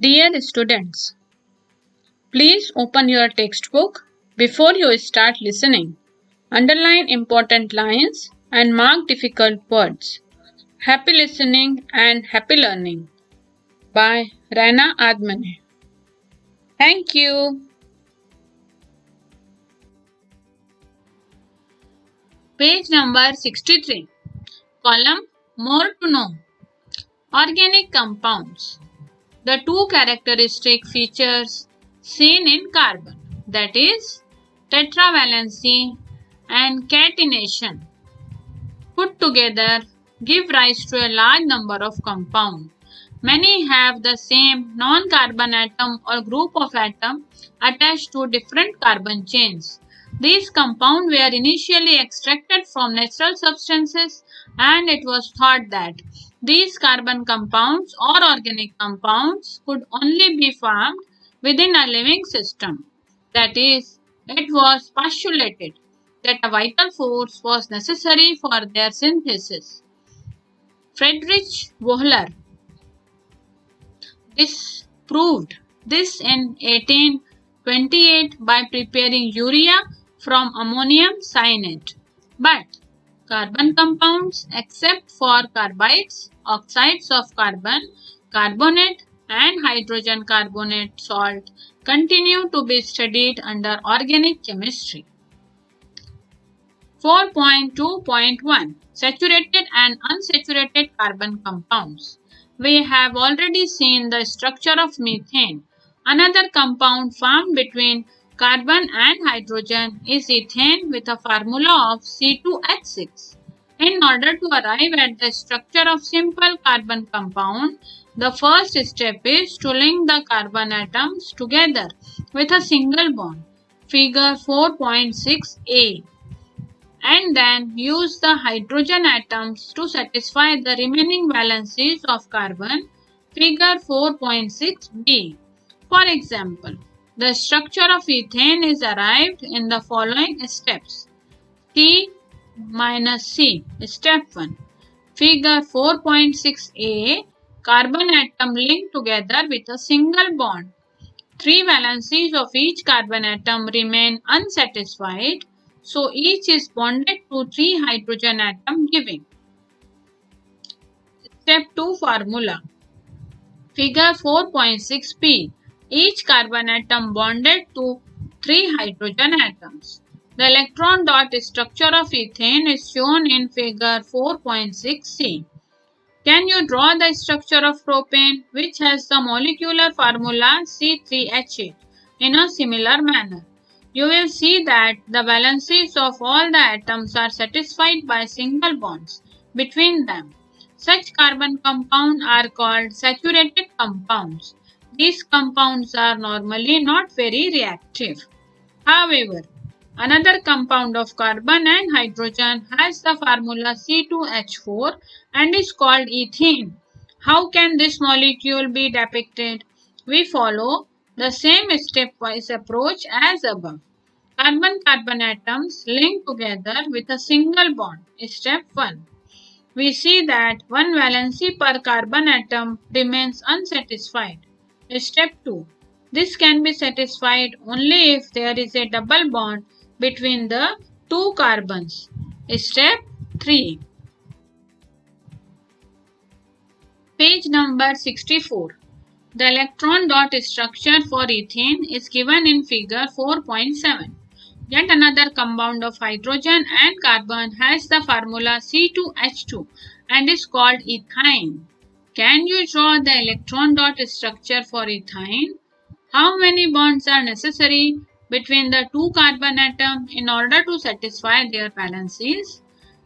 Dear students, please open your textbook before you start listening. Underline important lines and mark difficult words. Happy listening and happy learning by Raina Admane. Thank you. Page number 63. Column More to Know. Organic compounds. The two characteristic features seen in carbon, that is, tetravalency and catenation, put together give rise to a large number of compounds. Many have the same non-carbon atom or group of atoms attached to different carbon chains. These compounds were initially extracted from natural substances, and it was thought that these carbon compounds or organic compounds could only be formed within a living system. That is, it was postulated that a vital force was necessary for their synthesis. Friedrich Wöhler disproved this in 1828 by preparing urea from ammonium cyanide. But carbon compounds, except for carbides, oxides of carbon, carbonate, and hydrogen carbonate salt, continue to be studied under organic chemistry. 4.2.1 Saturated and unsaturated carbon compounds. We have already seen the structure of methane. Another compound formed between carbon and hydrogen is ethane with a formula of C2H6. In order to arrive at the structure of simple carbon compound, the first step is to link the carbon atoms together with a single bond. Figure 4.6a. And then use the hydrogen atoms to satisfy the remaining valencies of carbon, figure 4.6b. For example, the structure of ethane is arrived in the following steps. C minus C, step 1. Figure 4.6a, carbon atom linked together with a single bond. 3 valencies of each carbon atom remain unsatisfied, so each is bonded to 3 hydrogen atoms giving. Step 2 formula. Figure 4.6p. Each carbon atom bonded to 3 hydrogen atoms. The electron dot structure of ethane is shown in figure 4.6c. Can you draw the structure of propane, which has the molecular formula C3H8 in a similar manner? You will see that the valencies of all the atoms are satisfied by single bonds between them. Such carbon compounds are called saturated compounds. These compounds are normally not very reactive. However, another compound of carbon and hydrogen has the formula C2H4 and is called ethene. How can this molecule be depicted? We follow the same stepwise approach as above. Carbon-carbon atoms link together with a single bond. Step 1. We see that one valency per carbon atom remains unsatisfied. Step 2. This can be satisfied only if there is a double bond between the two carbons. Step 3. Page number 64. The electron dot structure for ethane is given in figure 4.7. Yet another compound of hydrogen and carbon has the formula C2H2 and is called ethyne. Can you draw the electron dot structure for ethyne? How many bonds are necessary between the two carbon atoms in order to satisfy their valencies?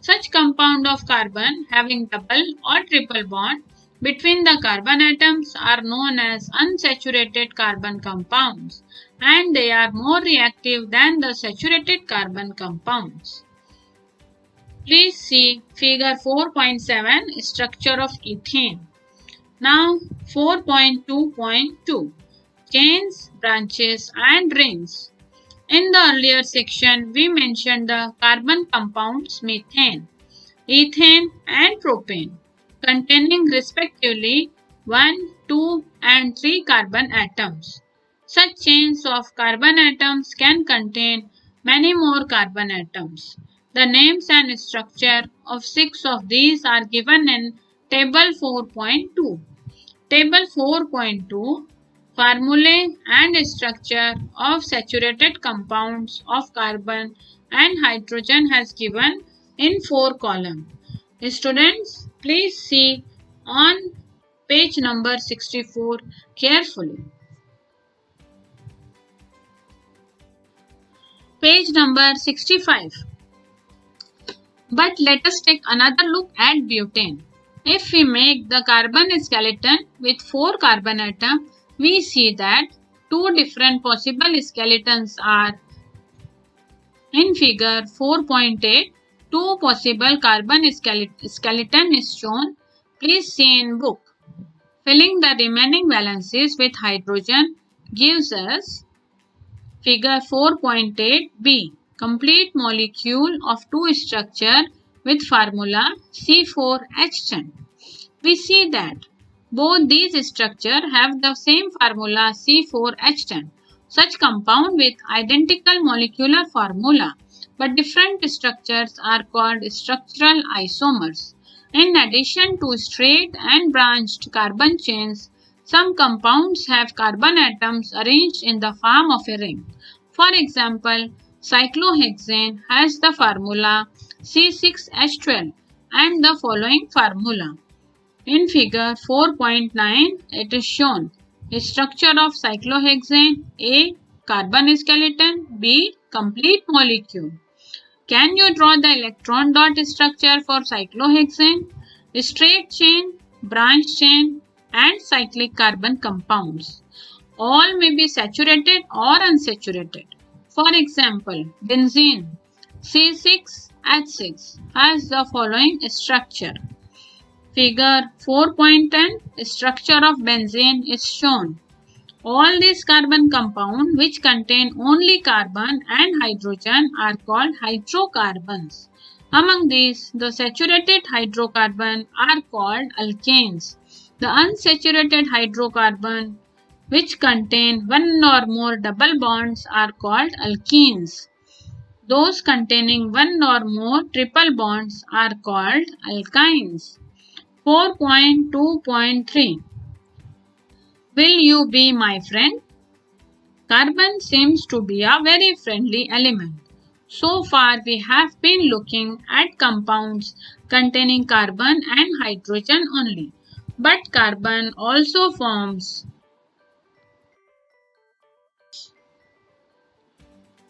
Such compound of carbon having double or triple bond between the carbon atoms are known as unsaturated carbon compounds, and they are more reactive than the saturated carbon compounds. Please see figure 4.7 structure of ethane. Now 4.2.2 chains, branches and rings. In the earlier section we mentioned the carbon compounds methane, ethane and propane, containing respectively 1, 2 and 3 carbon atoms. Such chains of carbon atoms can contain many more carbon atoms. The names and structure of 6 of these are given in Table 4.2. Table 4.2 Formulae and structure of saturated compounds of carbon and hydrogen has given in 4 columns. Students, please see on page number 64 carefully. Page number 65. But let us take another look at butane. If we make the carbon skeleton with 4 carbon atoms, we see that 2 different possible skeletons are in figure 4.8. 2 possible carbon skeleton is shown. Please see in book. Filling the remaining valencies with hydrogen gives us figure 4.8b. Complete molecule of 2 structure with formula C4H10. We see that both these structures have the same formula C4H10. Such compound with identical molecular formula but different structures are called structural isomers. In addition to straight and branched carbon chains, some compounds have carbon atoms arranged in the form of a ring. For example, cyclohexane has the formula C6H12 and the following formula. In figure 4.9, it is shown a structure of cyclohexane: A. Carbon skeleton, B. Complete molecule. Can you draw the electron dot structure for cyclohexane? Straight chain, branch chain, and cyclic carbon compounds. All may be saturated or unsaturated. For example, benzene C6H6 has the following structure. Figure 4.10, structure of benzene is shown. All these carbon compounds which contain only carbon and hydrogen are called hydrocarbons. Among these, the saturated hydrocarbons are called alkanes. The unsaturated hydrocarbons which contain one or more double bonds are called alkenes. Those containing one or more triple bonds are called alkynes. 4.2.3 Will you be my friend? Carbon seems to be a very friendly element. So far we have been looking at compounds containing carbon and hydrogen only. But carbon also forms.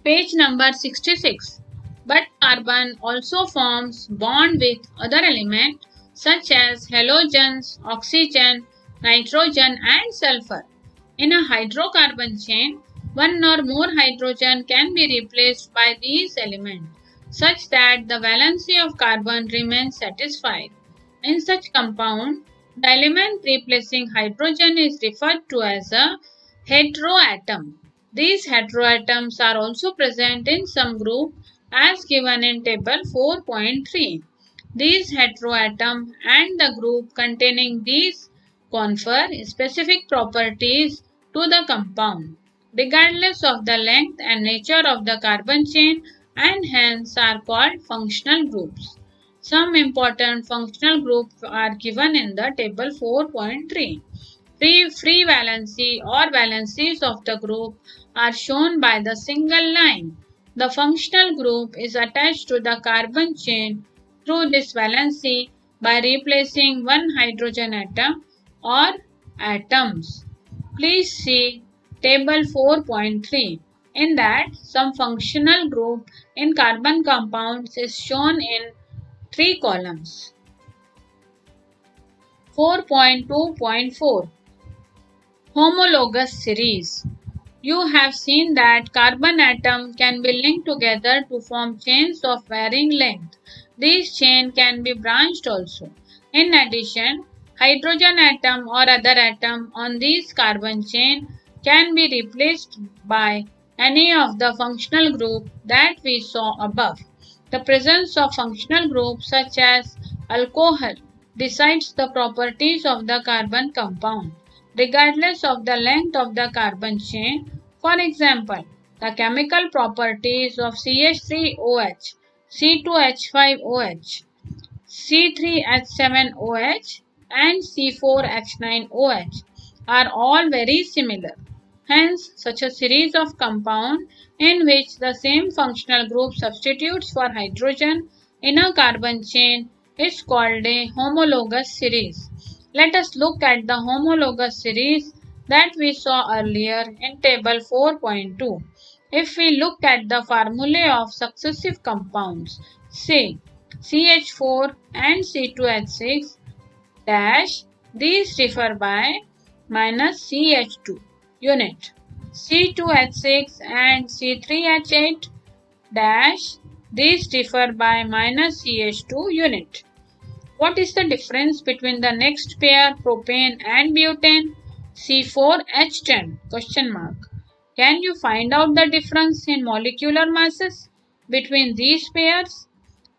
Page number 66. But carbon also forms bond with other elements such as halogens, oxygen, nitrogen and sulfur. In a hydrocarbon chain, one or more hydrogen can be replaced by these elements such that the valency of carbon remains satisfied. In such compound, the element replacing hydrogen is referred to as a heteroatom. These heteroatoms are also present in some group as given in table 4.3. These heteroatom and the group containing these confer specific properties to the compound, regardless of the length and nature of the carbon chain, and hence are called functional groups. Some important functional groups are given in the table 4.3. Free valency or valencies of the group are shown by the single line. The functional group is attached to the carbon chain through this valency by replacing one hydrogen atom or atoms. Please see table 4.3. In that, some functional group in carbon compounds is shown in 3 columns. 4.2.4 Homologous series. You have seen that carbon atoms can be linked together to form chains of varying length. These chains can be branched also. In addition, hydrogen atom or other atom on these carbon chain can be replaced by any of the functional group that we saw above. The presence of functional groups such as alcohol decides the properties of the carbon compound. regardless of the length of the carbon chain. For example, the chemical properties of CH3OH, C2H5OH, C3H7OH and C4H9OH are all very similar. Hence, such a series of compounds in which the same functional group substitutes for hydrogen in a carbon chain is called a homologous series. Let us look at the homologous series that we saw earlier in table 4.2. If we look at the formulae of successive compounds, say CH4 and C2H6 dash, these differ by minus CH2 unit. C2H6 and C3H8 dash, these differ by minus CH2 unit. What is the difference between the next pair propane and butane? C4H10 question mark. Can you find out the difference in molecular masses between these pairs?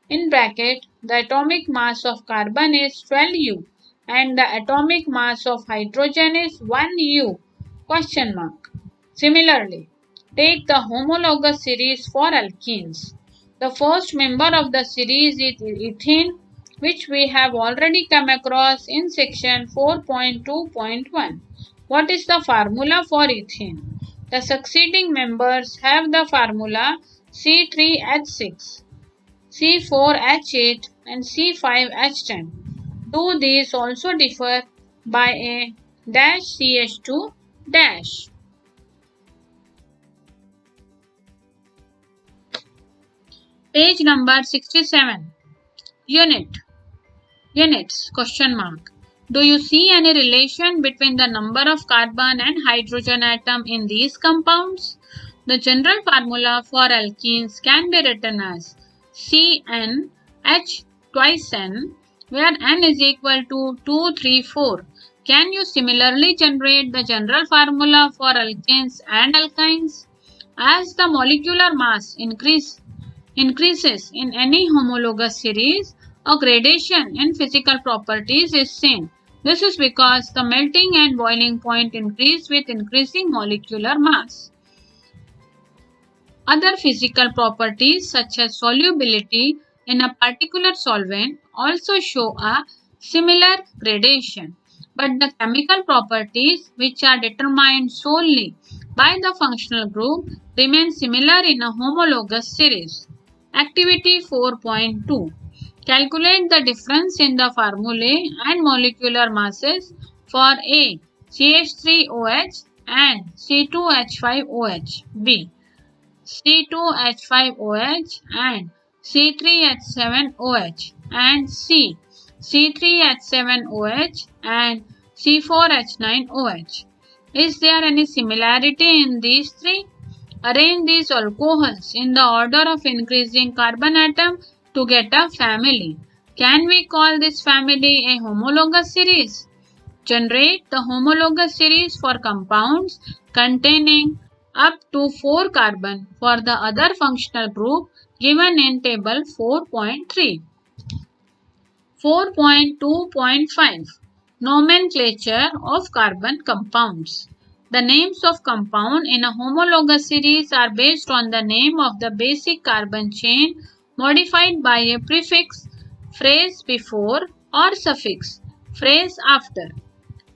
In bracket, the atomic mass of carbon is 12U and the atomic mass of hydrogen is 1U question mark. Similarly, take the homologous series for alkenes. The first member of the series is ethene, which we have already come across in section 4.2.1. What is the formula for ethene? The succeeding members have the formula C3H6, C4H8 and C5H10. Do these also differ by a dash CH2 dash? Page number 67. Units question mark. Do you see any relation between the number of carbon and hydrogen atom in these compounds? The general formula for alkenes can be written as CnH twice n, where n is equal to 2, 3, 4. Can you similarly generate the general formula for alkanes and alkynes? As the molecular mass increases in any homologous series, a gradation in physical properties is seen. This is because the melting and boiling point increase with increasing molecular mass. Other physical properties such as solubility in a particular solvent also show a similar gradation, but the chemical properties, which are determined solely by the functional group, remain similar in a homologous series. Activity 4.2. Calculate the difference in the formulae and molecular masses for A. CH3OH and C2H5OH, B. C2H5OH and C3H7OH, and C. C3H7OH and C4H9OH. Is there any similarity in these three? Arrange these alcohols in the order of increasing carbon atom to get a family. Can we call this family a homologous series? Generate the homologous series for compounds containing up to 4 carbon for the other functional group given in table 4.3. 4.2.5. Nomenclature of carbon compounds. The names of compound in a homologous series are based on the name of the basic carbon chain modified by a prefix, phrase before, or suffix, phrase after,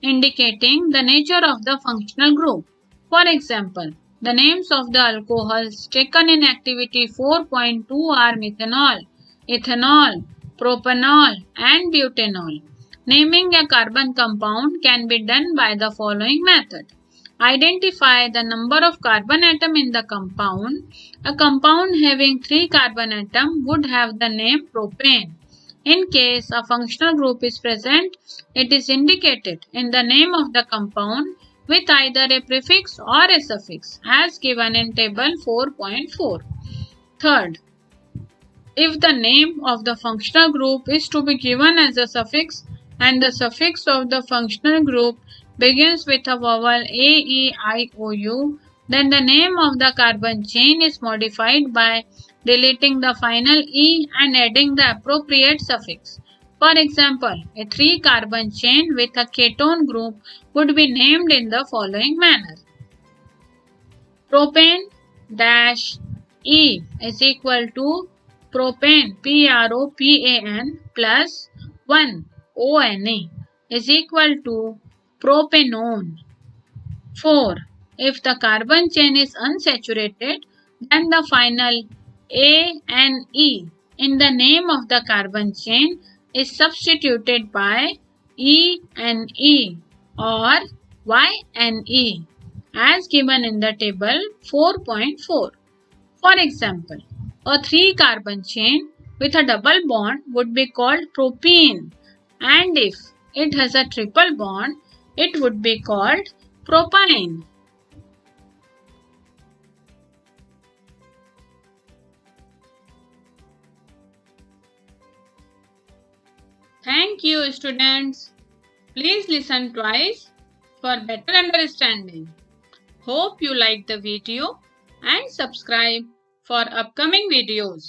indicating the nature of the functional group. For example, the names of the alcohols taken in activity 4.2 are methanol, ethanol, propanol, and butanol. Naming a carbon compound can be done by the following method. Identify the number of carbon atom in the compound. A compound having 3 carbon atom would have the name propane. In case a functional group is present, it is indicated in the name of the compound with either a prefix or a suffix as given in table 4.4. Third, if the name of the functional group is to be given as a suffix and the suffix of the functional group begins with a vowel A, E, I, O, U, then the name of the carbon chain is modified by deleting the final E and adding the appropriate suffix. For example, a 3 carbon chain with a ketone group would be named in the following manner. Propane dash E is equal to propane PROPAN plus 1 ONE is equal to propanone. 4. If the carbon chain is unsaturated, then the final A and E in the name of the carbon chain is substituted by E and E or Y and E as given in the table 4.4. For example, a 3-carbon chain with a double bond would be called propene, and if it has a triple bond, it would be called propyne. Thank you, students. Please listen twice for better understanding. Hope you liked the video and subscribe for upcoming videos.